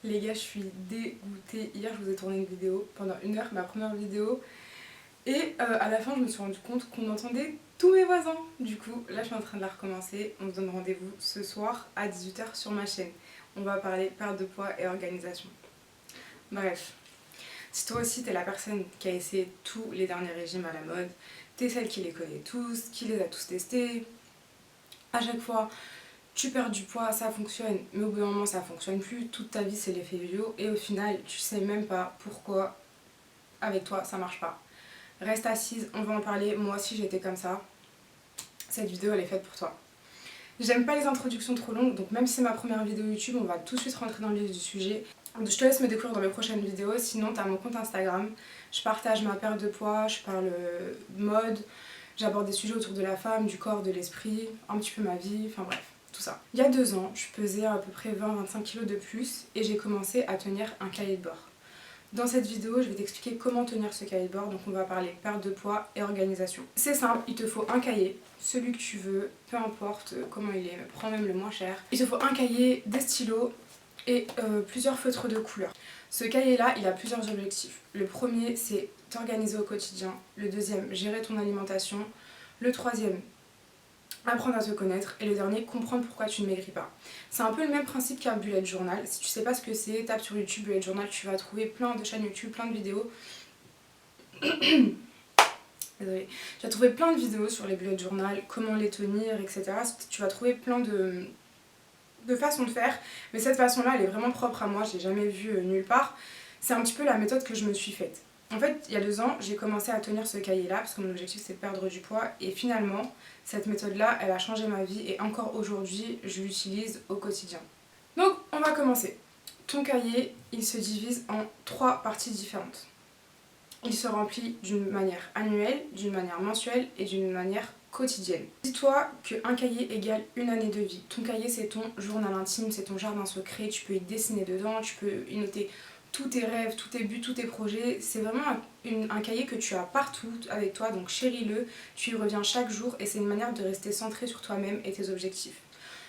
Les gars, je suis dégoûtée. Hier, je vous ai tourné une vidéo pendant 1 heure, ma première vidéo. Et à la fin, je me suis rendu compte qu'on entendait tous mes voisins. Du coup, là, je suis en train de la recommencer. On se donne rendez-vous ce soir à 18 h sur ma chaîne. On va parler perte de poids et organisation. Bref, si toi aussi t'es la personne qui a essayé tous les derniers régimes à la mode, t'es celle qui les connaît tous, qui les a tous testés, à chaque fois tu perds du poids, ça fonctionne, mais au bout d'un moment ça fonctionne plus, toute ta vie c'est l'effet yo-yo et au final tu sais même pas pourquoi avec toi ça marche pas. Reste assise, on va en parler, moi aussi j'étais comme ça, cette vidéo elle est faite pour toi. J'aime pas les introductions trop longues, donc même si c'est ma première vidéo YouTube, on va tout de suite rentrer dans le vif du sujet. Je te laisse me découvrir dans mes prochaines vidéos, sinon t'as mon compte Instagram, je partage ma perte de poids, je parle mode, j'aborde des sujets autour de la femme, du corps, de l'esprit, un petit peu ma vie, enfin bref, tout ça. Il y a 2 ans, je pesais à peu près 20-25 kg de plus et j'ai commencé à tenir un cahier de bord. Dans cette vidéo, je vais t'expliquer comment tenir ce cahier de bord, donc on va parler perte de poids et organisation. C'est simple, il te faut un cahier, celui que tu veux, peu importe comment il est, prends même le moins cher. Il te faut un cahier, des stylos et plusieurs feutres de couleur. Ce cahier-là, il a plusieurs objectifs. Le premier, c'est t'organiser au quotidien. Le deuxième, gérer ton alimentation. Le troisième, apprendre à te connaître. Et le dernier, comprendre pourquoi tu ne maigris pas. C'est un peu le même principe qu'un bullet journal. Si tu sais pas ce que c'est, tape sur YouTube bullet journal, tu vas trouver plein de chaînes YouTube, plein de vidéos. Désolée. Tu vas trouver plein de vidéos sur les bullet journal, comment les tenir, etc. Tu vas trouver plein de façons de faire, mais cette façon-là, elle est vraiment propre à moi, je l'ai jamais vue nulle part. C'est un petit peu la méthode que je me suis faite. En fait, il y a 2 ans, j'ai commencé à tenir ce cahier-là, parce que mon objectif c'est de perdre du poids, et finalement, cette méthode-là, elle a changé ma vie, et encore aujourd'hui, je l'utilise au quotidien. Donc, on va commencer. Ton cahier, il se divise en 3 parties différentes. Il se remplit d'une manière annuelle, d'une manière mensuelle et d'une manière quotidienne. Dis-toi qu'un cahier égale une année de vie. Ton cahier c'est ton journal intime, c'est ton jardin secret, tu peux y dessiner dedans, tu peux y noter tous tes rêves, tous tes buts, tous tes projets. C'est vraiment un cahier que tu as partout avec toi, donc chéris-le, tu y reviens chaque jour et c'est une manière de rester centré sur toi-même et tes objectifs.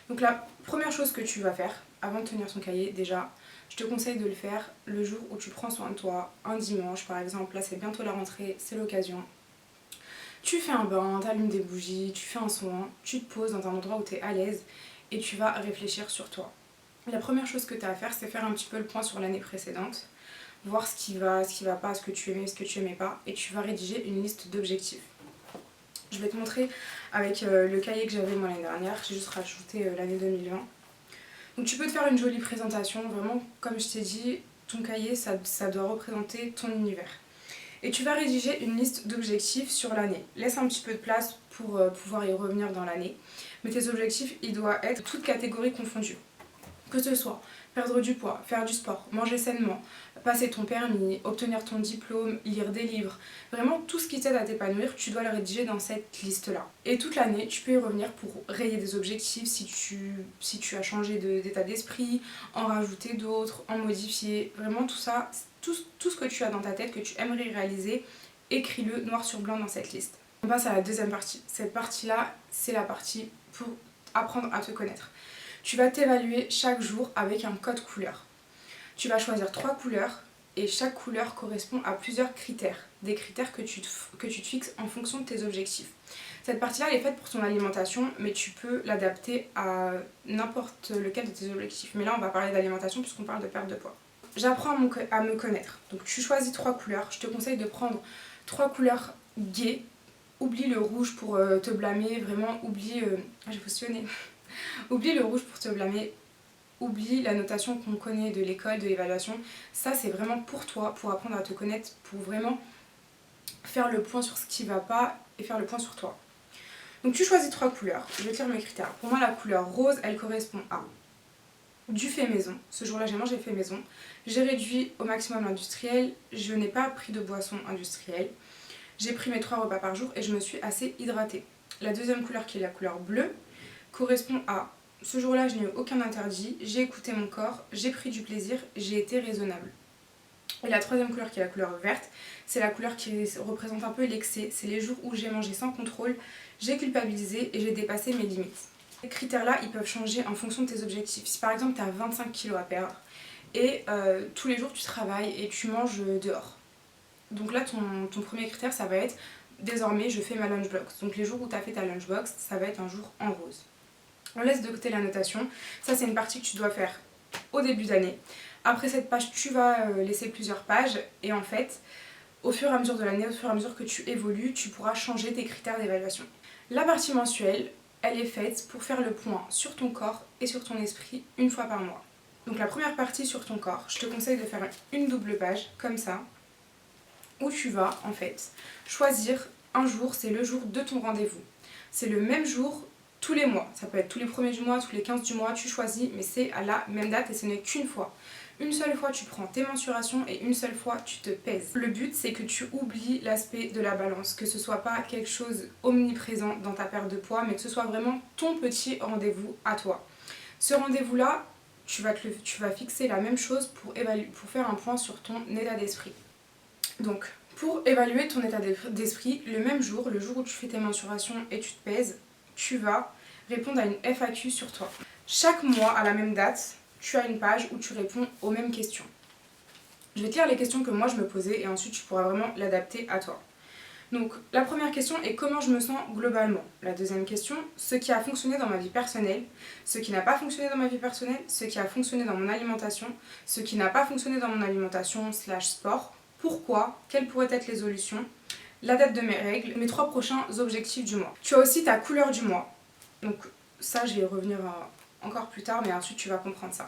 Donc la première chose que tu vas faire avant de tenir ton cahier, déjà, je te conseille de le faire le jour où tu prends soin de toi, un dimanche par exemple, là c'est bientôt la rentrée, c'est l'occasion. Tu fais un bain, t'allumes des bougies, tu fais un soin, tu te poses dans un endroit où tu es à l'aise et tu vas réfléchir sur toi. La première chose que tu as à faire, c'est faire un petit peu le point sur l'année précédente, voir ce qui va pas, ce que tu aimais, ce que tu aimais pas, et tu vas rédiger une liste d'objectifs. Je vais te montrer avec le cahier que j'avais moi l'année dernière, j'ai juste rajouté l'année 2020. Donc tu peux te faire une jolie présentation, vraiment comme je t'ai dit, ton cahier ça doit représenter ton univers. Et tu vas rédiger une liste d'objectifs sur l'année. Laisse un petit peu de place pour pouvoir y revenir dans l'année. Mais tes objectifs, ils doivent être toutes catégories confondues. Que ce soit perdre du poids, faire du sport, manger sainement, passer ton permis, obtenir ton diplôme, lire des livres, vraiment tout ce qui t'aide à t'épanouir, tu dois le rédiger dans cette liste-là. Et toute l'année, tu peux y revenir pour rayer des objectifs si tu as changé d'état d'esprit, en rajouter d'autres, en modifier, vraiment tout ça, tout ce que tu as dans ta tête, que tu aimerais réaliser, écris-le noir sur blanc dans cette liste. On passe à la deuxième partie. Cette partie-là, c'est la partie pour apprendre à te connaître. Tu vas t'évaluer chaque jour avec un code couleur. Tu vas choisir 3 couleurs et chaque couleur correspond à plusieurs critères. Des critères que tu te fixes en fonction de tes objectifs. Cette partie-là, elle est faite pour ton alimentation, mais tu peux l'adapter à n'importe lequel de tes objectifs. Mais là, on va parler d'alimentation puisqu'on parle de perte de poids. J'apprends à me connaître. Donc tu choisis 3 couleurs. Je te conseille de prendre 3 couleurs gaies. Oublie le rouge pour te blâmer, vraiment oublie... j'ai fusionné. Oublie le rouge pour te blâmer, oublie la notation qu'on connaît de l'école, de l'évaluation. Ça c'est vraiment pour toi, pour apprendre à te connaître, pour vraiment faire le point sur ce qui va pas et faire le point sur toi. Donc tu choisis 3 couleurs, je vais te lire mes critères. Pour moi la couleur rose, elle correspond à du fait maison. Ce jour-là j'ai mangé fait maison. J'ai réduit au maximum l'industriel, je n'ai pas pris de boisson industrielle. J'ai pris mes 3 repas par jour et je me suis assez hydratée. La deuxième couleur qui est la couleur bleue correspond à ce jour-là je n'ai eu aucun interdit, j'ai écouté mon corps, j'ai pris du plaisir, j'ai été raisonnable. Et la troisième couleur qui est la couleur verte, c'est la couleur qui représente un peu l'excès, c'est les jours où j'ai mangé sans contrôle, j'ai culpabilisé et j'ai dépassé mes limites. Ces critères-là, ils peuvent changer en fonction de tes objectifs. Si par exemple tu as 25 kg à perdre et tous les jours tu travailles et tu manges dehors. Donc là ton premier critère ça va être désormais je fais ma lunchbox. Donc les jours où tu as fait ta lunchbox, ça va être un jour en rose. On laisse de côté la notation, ça c'est une partie que tu dois faire au début d'année. Après cette page tu vas laisser plusieurs pages et en fait au fur et à mesure de l'année, au fur et à mesure que tu évolues, tu pourras changer tes critères d'évaluation. La partie mensuelle, elle est faite pour faire le point sur ton corps et sur ton esprit une fois par mois. Donc la première partie sur ton corps, je te conseille de faire une double page comme ça, où tu vas en fait choisir un jour, c'est le jour de ton rendez-vous. C'est le même jour tous les mois, ça peut être tous les premiers du mois, tous les 15 du mois, tu choisis, mais c'est à la même date et ce n'est qu'une fois. Une seule fois tu prends tes mensurations et une seule fois tu te pèses. Le but c'est que tu oublies l'aspect de la balance, que ce soit pas quelque chose omniprésent dans ta perte de poids, mais que ce soit vraiment ton petit rendez-vous à toi. Ce rendez-vous là, tu vas fixer la même chose pour faire un point sur ton état d'esprit. Donc pour évaluer ton état d'esprit, le même jour, le jour où tu fais tes mensurations et tu te pèses, tu vas répondre à une FAQ sur toi. Chaque mois à la même date, tu as une page où tu réponds aux mêmes questions. Je vais te lire les questions que moi je me posais et ensuite tu pourras vraiment l'adapter à toi. Donc la première question est comment je me sens globalement. La deuxième question, ce qui a fonctionné dans ma vie personnelle, ce qui n'a pas fonctionné dans ma vie personnelle, ce qui a fonctionné dans mon alimentation, ce qui n'a pas fonctionné dans mon alimentation / sport, pourquoi, quelles pourraient être les solutions, la date de mes règles, mes 3 prochains objectifs du mois. Tu as aussi ta couleur du mois. Donc ça je vais y revenir encore plus tard, mais ensuite tu vas comprendre ça.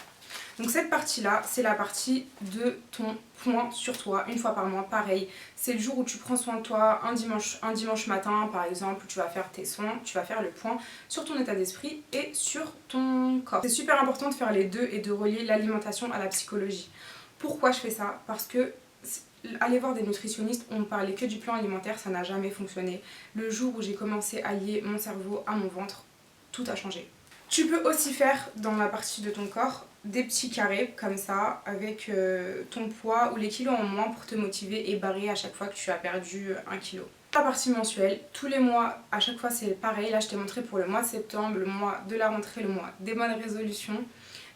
Donc cette partie-là, c'est la partie de ton point sur toi, une fois par mois, pareil. C'est le jour où tu prends soin de toi, un dimanche matin par exemple, où tu vas faire tes soins, tu vas faire le point sur ton état d'esprit et sur ton corps. C'est super important de faire les deux et de relier l'alimentation à la psychologie. Pourquoi je fais ça? Parce que aller voir des nutritionnistes, on ne parlait que du plan alimentaire, ça n'a jamais fonctionné. Le jour où j'ai commencé à lier mon cerveau à mon ventre, tout a changé. Tu peux aussi faire dans la partie de ton corps des petits carrés comme ça avec ton poids ou les kilos en moins pour te motiver et barrer à chaque fois que tu as perdu 1 kilo. La partie mensuelle, tous les mois, à chaque fois c'est pareil. Là je t'ai montré pour le mois de septembre, le mois de la rentrée, le mois des bonnes résolutions.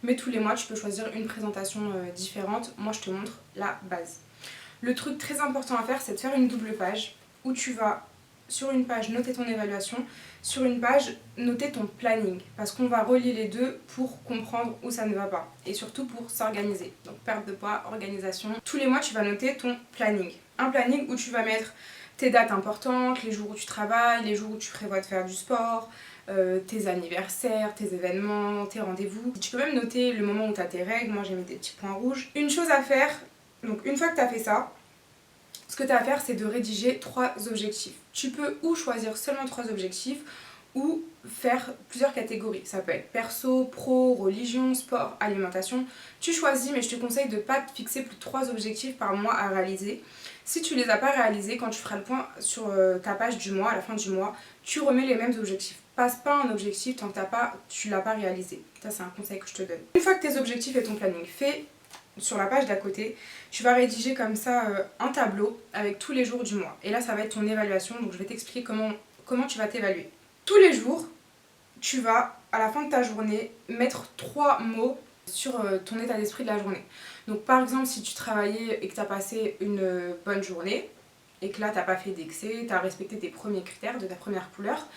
Mais tous les mois tu peux choisir une présentation différente. Moi je te montre la base. Le truc très important à faire c'est de faire une double page où tu vas sur une page noter ton évaluation, sur une page noter ton planning, parce qu'on va relier les deux pour comprendre où ça ne va pas et surtout pour s'organiser. Donc perte de poids, organisation. Tous les mois tu vas noter ton planning. Un planning où tu vas mettre tes dates importantes, les jours où tu travailles, les jours où tu prévois de faire du sport, tes anniversaires, tes événements, tes rendez-vous. Tu peux même noter le moment où tu as tes règles, moi j'ai mis des petits points rouges. Une chose à faire, donc une fois que tu as fait ça, ce que tu as à faire c'est de rédiger 3 objectifs. Tu peux ou choisir seulement 3 objectifs ou faire plusieurs catégories. Ça peut être perso, pro, religion, sport, alimentation. Tu choisis mais je te conseille de ne pas te fixer plus de 3 objectifs par mois à réaliser. Si tu les as pas réalisés, quand tu feras le point sur ta page du mois, à la fin du mois, tu remets les mêmes objectifs. Passe pas un objectif tant que tu l'as pas réalisé. Ça c'est un conseil que je te donne. Une fois que tes objectifs et ton planning fait, sur la page d'à côté, tu vas rédiger comme ça un tableau avec tous les jours du mois. Et là, ça va être ton évaluation. Donc, je vais t'expliquer comment tu vas t'évaluer. Tous les jours, tu vas, à la fin de ta journée, mettre 3 mots sur ton état d'esprit de la journée. Donc, par exemple, si tu travaillais et que tu as passé une bonne journée, et que là, tu n'as pas fait d'excès, tu as respecté tes premiers critères de ta première couleur,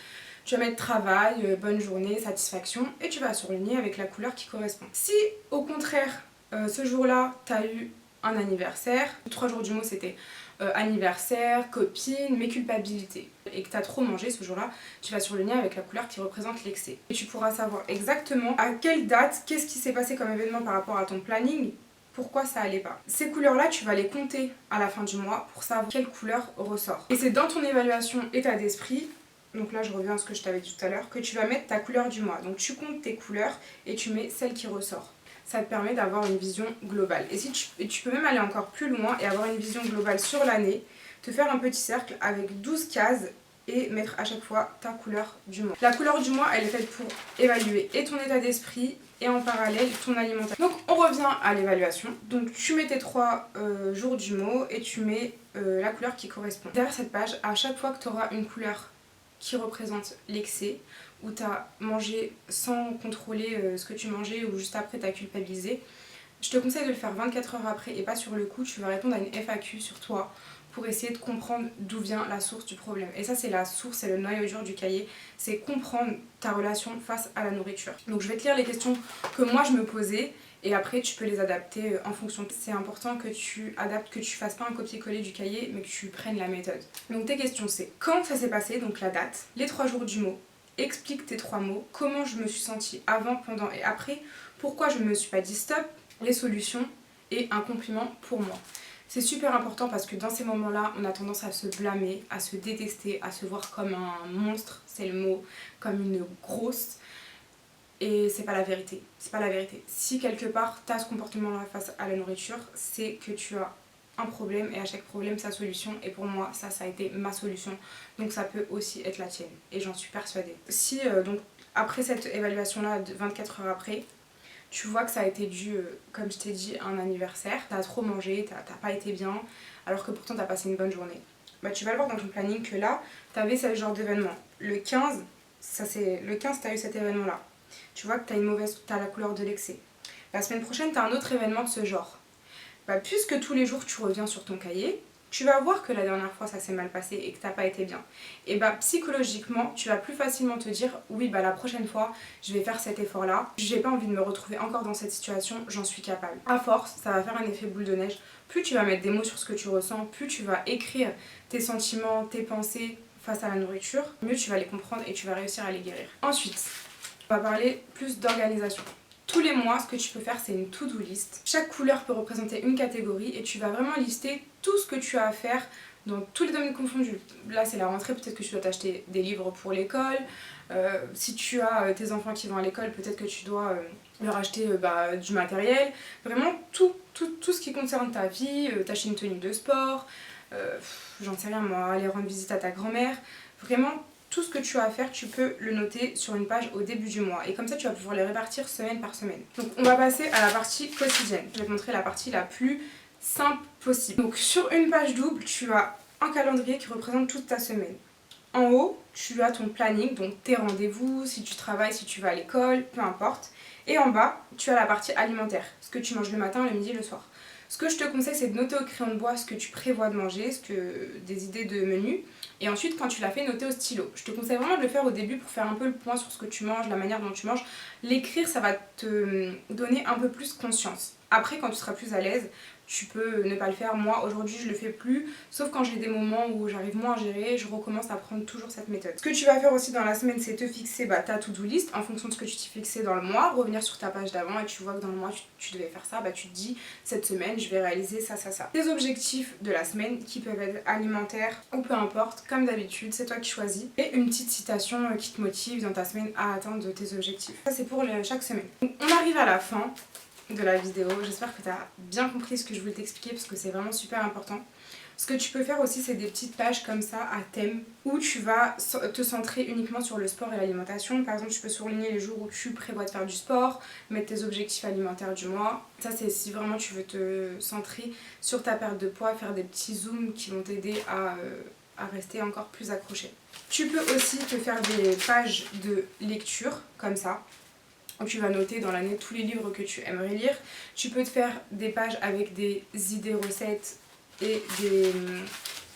tu vas mettre travail, bonne journée, satisfaction, et tu vas surligner avec la couleur qui correspond. Si, au contraire, ce jour-là, tu as eu un anniversaire. 3 jours du mot, c'était anniversaire, copine, mes culpabilités. Et que tu as trop mangé ce jour-là, tu vas surligner avec la couleur qui représente l'excès. Et tu pourras savoir exactement à quelle date, qu'est-ce qui s'est passé comme événement par rapport à ton planning, pourquoi ça allait pas. Ces couleurs-là, tu vas les compter à la fin du mois pour savoir quelle couleur ressort. Et c'est dans ton évaluation état d'esprit, donc là je reviens à ce que je t'avais dit tout à l'heure, que tu vas mettre ta couleur du mois. Donc tu comptes tes couleurs et tu mets celle qui ressort. Ça te permet d'avoir une vision globale. Et tu peux même aller encore plus loin et avoir une vision globale sur l'année, te faire un petit cercle avec 12 cases et mettre à chaque fois ta couleur du mois. La couleur du mois, elle est faite pour évaluer et ton état d'esprit et en parallèle ton alimentation. Donc on revient à l'évaluation. Donc tu mets tes 3 jours du mois et tu mets la couleur qui correspond. Derrière cette page, à chaque fois que tu auras une couleur qui représente l'excès, où tu as mangé sans contrôler ce que tu mangeais ou juste après tu as culpabilisé, Je te conseille de le faire 24 heures après et pas sur le coup. Tu vas répondre à une FAQ sur toi pour essayer de comprendre d'où vient la source du problème. Et ça, c'est la source, c'est le noyau dur du cahier, c'est comprendre ta relation face à la nourriture. Donc je vais te lire les questions que moi je me posais et après tu peux les adapter en fonction. C'est important que tu adaptes, que tu fasses pas un copier-coller du cahier, mais que tu prennes la méthode. Donc tes questions, c'est quand ça s'est passé, donc la date, les 3 jours du mot, explique tes 3 mots, comment je me suis sentie avant, pendant et après, pourquoi je ne me suis pas dit stop, les solutions et un compliment pour moi. C'est super important parce que dans ces moments-là, on a tendance à se blâmer, à se détester, à se voir comme un monstre, c'est le mot, comme une grosse. Et c'est pas la vérité. C'est pas la vérité. Si quelque part tu as ce comportement-là face à la nourriture, c'est que tu as un problème et à chaque problème sa solution. Et pour moi, ça a été ma solution. Donc ça peut aussi être la tienne. Et j'en suis persuadée. Si donc après cette évaluation-là, 24 heures après, tu vois que ça a été dû, comme je t'ai dit, à un anniversaire, t'as trop mangé, t'as pas été bien, alors que pourtant t'as passé une bonne journée. Bah tu vas le voir dans ton planning que là, t'avais ce genre d'événement. Le 15, t'as eu cet événement-là. Tu vois que t'as la couleur de l'excès. La semaine prochaine, t'as un autre événement de ce genre. Bah puisque tous les jours tu reviens sur ton cahier, tu vas voir que la dernière fois ça s'est mal passé et que t'as pas été bien. Et bah psychologiquement, tu vas plus facilement te dire oui bah la prochaine fois je vais faire cet effort là, j'ai pas envie de me retrouver encore dans cette situation, j'en suis capable. À force, ça va faire un effet boule de neige. Plus tu vas mettre des mots sur ce que tu ressens, plus tu vas écrire tes sentiments, tes pensées face à la nourriture, mieux tu vas les comprendre et tu vas réussir à les guérir. Ensuite, on va parler plus d'organisation. Tous les mois, ce que tu peux faire, c'est une to-do list. Chaque couleur peut représenter une catégorie et tu vas vraiment lister tout ce que tu as à faire dans tous les domaines confondus. Là, c'est la rentrée, peut-être que tu dois t'acheter des livres pour l'école. Si tu as tes enfants qui vont à l'école, peut-être que tu dois leur acheter du matériel. Vraiment, tout ce qui concerne ta vie, t'acheter une tenue de sport, j'en sais rien moi, aller rendre visite à ta grand-mère. Vraiment, tout ce que tu as à faire, tu peux le noter sur une page au début du mois. Et comme ça, tu vas pouvoir les répartir semaine par semaine. Donc on va passer à la partie quotidienne. Je vais te montrer la partie la plus simple possible. Donc sur une page double, tu as un calendrier qui représente toute ta semaine. En haut, tu as ton planning, donc tes rendez-vous, si tu travailles, si tu vas à l'école, peu importe. Et en bas, tu as la partie alimentaire, ce que tu manges le matin, le midi, le soir. Ce que je te conseille, c'est de noter au crayon de bois ce que tu prévois de manger, des idées de menu. Et ensuite, quand tu l'as fait, noter au stylo. Je te conseille vraiment de le faire au début pour faire un peu le point sur ce que tu manges, la manière dont tu manges. L'écrire, ça va te donner un peu plus conscience. Après, quand tu seras plus à l'aise, tu peux ne pas le faire. Moi, aujourd'hui, je le fais plus. Sauf quand j'ai des moments où j'arrive moins à gérer, je recommence à prendre toujours cette méthode. Ce que tu vas faire aussi dans la semaine, c'est te fixer ta to-do list en fonction de ce que tu t'es fixé dans le mois. Revenir sur ta page d'avant et tu vois que dans le mois, tu devais faire ça. Tu te dis, cette semaine, je vais réaliser ça, ça, ça. Tes objectifs de la semaine qui peuvent être alimentaires ou peu importe, comme d'habitude, c'est toi qui choisis. Et une petite citation qui te motive dans ta semaine à atteindre tes objectifs. Ça, c'est pour chaque semaine. Donc, on arrive à la fin de la vidéo. J'espère que tu as bien compris ce que je voulais t'expliquer parce que c'est vraiment super important. Ce que tu peux faire aussi, c'est des petites pages comme ça à thème où tu vas te centrer uniquement sur le sport et l'alimentation. Par exemple, tu peux souligner les jours où tu prévois de faire du sport, mettre tes objectifs alimentaires du mois. Ça, c'est si vraiment tu veux te centrer sur ta perte de poids, faire des petits zooms qui vont t'aider à rester encore plus accroché. Tu peux aussi te faire des pages de lecture comme ça. Tu vas noter dans l'année tous les livres que tu aimerais lire. Tu peux te faire des pages avec des idées recettes et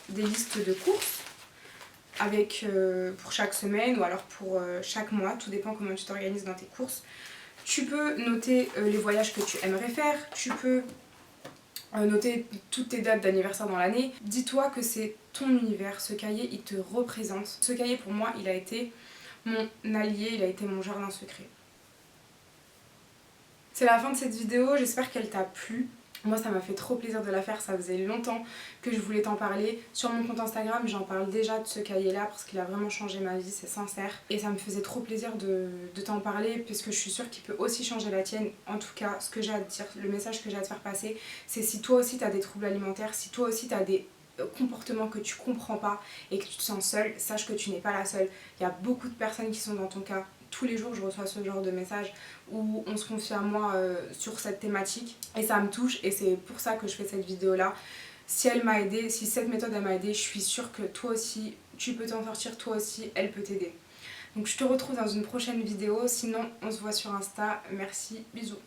des listes de courses avec, pour chaque semaine ou alors pour chaque mois. Tout dépend comment tu t'organises dans tes courses. Tu peux noter les voyages que tu aimerais faire. Tu peux noter toutes tes dates d'anniversaire dans l'année. Dis-toi que c'est ton univers. Ce cahier, il te représente. Ce cahier, pour moi, il a été mon allié, il a été mon jardin secret. C'est la fin de cette vidéo, j'espère qu'elle t'a plu. Moi ça m'a fait trop plaisir de la faire, ça faisait longtemps que je voulais t'en parler. Sur mon compte Instagram j'en parle déjà de ce cahier là parce qu'il a vraiment changé ma vie, c'est sincère. Et ça me faisait trop plaisir de t'en parler puisque je suis sûre qu'il peut aussi changer la tienne. En tout cas ce que j'ai à te dire, le message que j'ai à te faire passer, c'est si toi aussi t'as des troubles alimentaires, si toi aussi t'as des comportements que tu comprends pas et que tu te sens seule, sache que tu n'es pas la seule. Il y a beaucoup de personnes qui sont dans ton cas. Tous les jours je reçois ce genre de messages où on se confie à moi sur cette thématique et ça me touche et c'est pour ça que je fais cette vidéo là. Si elle m'a aidée, si cette méthode elle m'a aidée, je suis sûre que toi aussi tu peux t'en sortir, toi aussi elle peut t'aider. Donc je te retrouve dans une prochaine vidéo, sinon on se voit sur Insta, merci, bisous.